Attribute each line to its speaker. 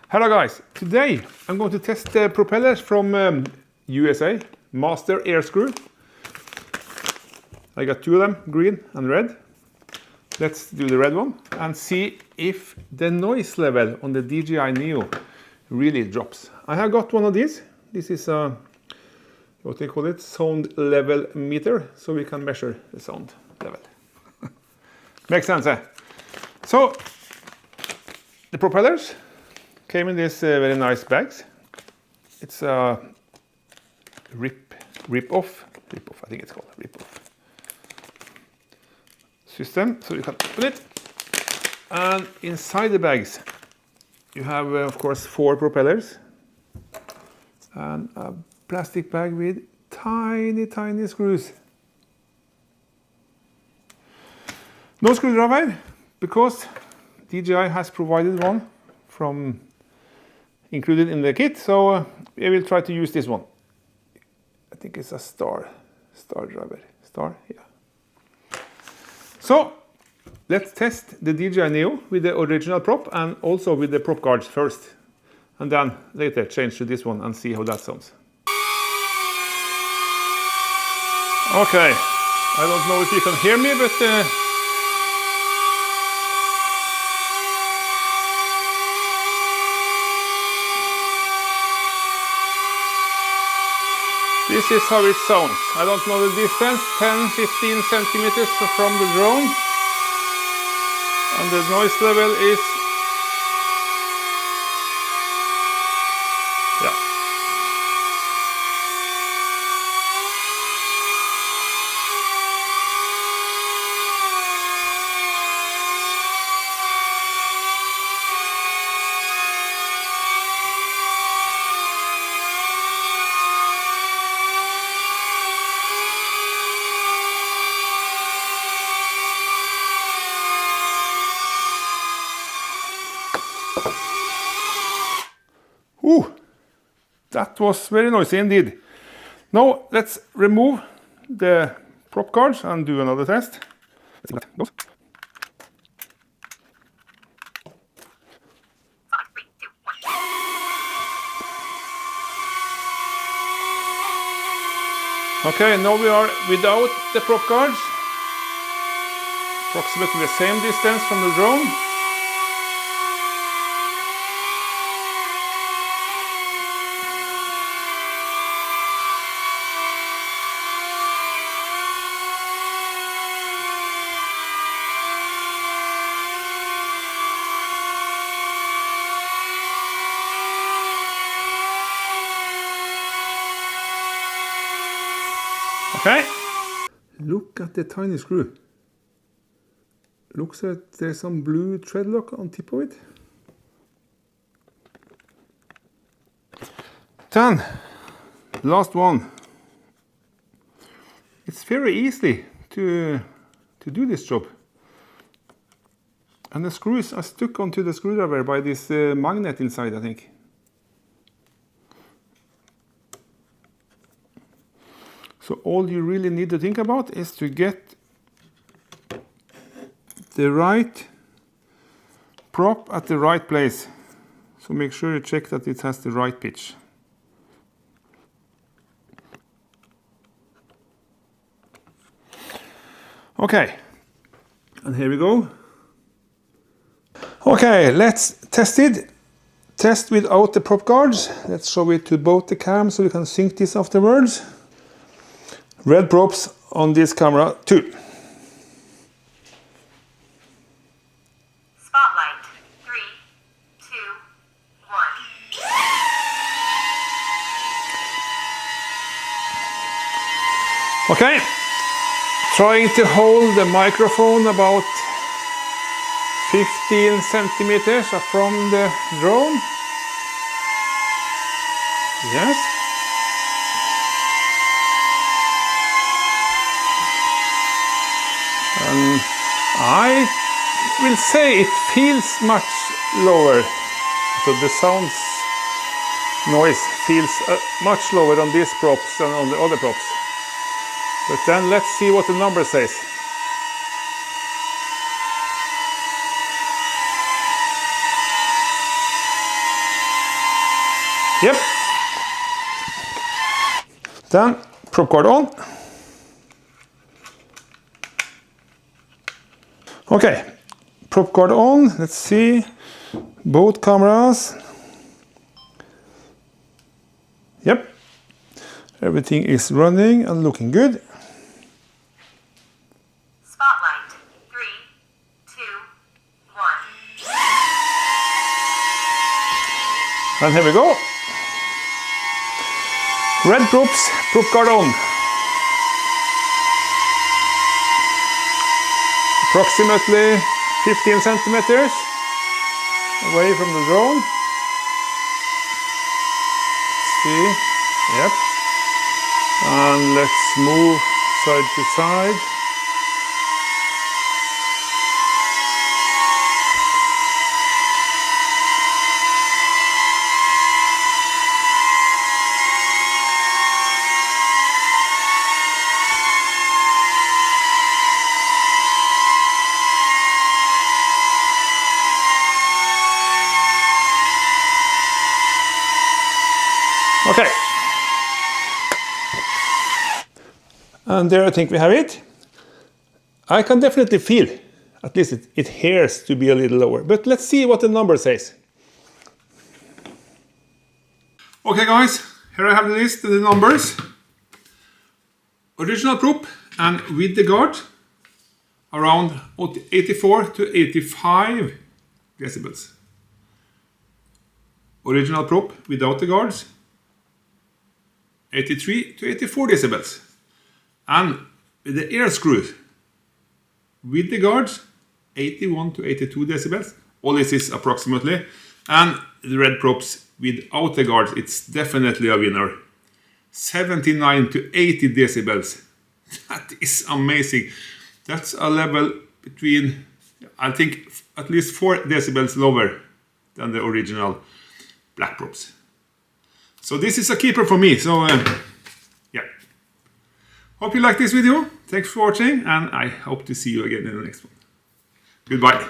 Speaker 1: Hello guys, today I'm going to test the propellers from USA, Master Airscrew. I got two of them, green and red. Let's do the red one and see if the noise level on the DJI Neo really drops. I have got one of these. This is a, what they call it, sound level meter, so we can measure the sound level. Makes sense, eh? So, the propellers came in these very nice bags. It's a rip-off, I think it's called rip-off system, so you can open it. And inside the bags, you have, of course, 4 propellers and a plastic bag with tiny, tiny screws. No screwdriver, because DJI has provided one from included in the kit, so we will try to use this one. I think it's a star driver. Yeah. So let's test the DJI Neo with the original prop and also with the prop guards first, and then later change to this one and see how that sounds. Okay, I don't know if you can hear me, but this is how it sounds. I don't know the distance, 10-15 centimeters from the drone. And the noise level is... yeah. Ooh, that was very noisy indeed. Now let's remove the prop guards and do another test. Let's see how that goes. Okay, now we are without the prop guards. Approximately the same distance from the drone. Okay. Look at the tiny screw. Looks like there's some blue thread lock on tip of it. Then, last one. It's very easy to do this job. And the screws are stuck onto the screwdriver by this magnet inside, I think. So all you really need to think about is to get the right prop at the right place. So make sure you check that it has the right pitch. Okay, and here we go. Okay, let's test it. Test without the prop guards. Let's show it to both the cams so we can sync this afterwards. Red props on this camera too.
Speaker 2: Spotlight. 3, 2, 1.
Speaker 1: Okay. Trying to hold the microphone about 15 centimeters from the drone. Yes. I will say it feels much lower. So the sound noise feels much lower on these props than on the other props. But then let's see what the number says. Yep. Then prop guard on. Okay, prop guard on. Let's see. Both cameras. Yep. Everything is running and looking good.
Speaker 2: Spotlight. 3, 2, 1.
Speaker 1: And here we go. Red props, prop guard on. Approximately 15 centimeters away from the drone. See, yep. And let's move side to side. Okay. And there I think we have it. I can definitely feel, at least it hears to be a little lower. But let's see what the number says. Okay guys, here I have the list of the numbers. Original prop and with the guard, around 84 to 85 decibels. Original prop without the guards, 83 to 84 decibels. And with the air screw with the guards, 81 to 82 decibels. All this is approximately. And the red props without the guards, it's definitely a winner. 79 to 80 decibels. That is amazing. That's a level between, I think, at least 4 decibels lower than the original black props. So this is a keeper for me. So yeah. Hope you like this video. Thanks for watching, and I hope to see you again in the next one. Goodbye.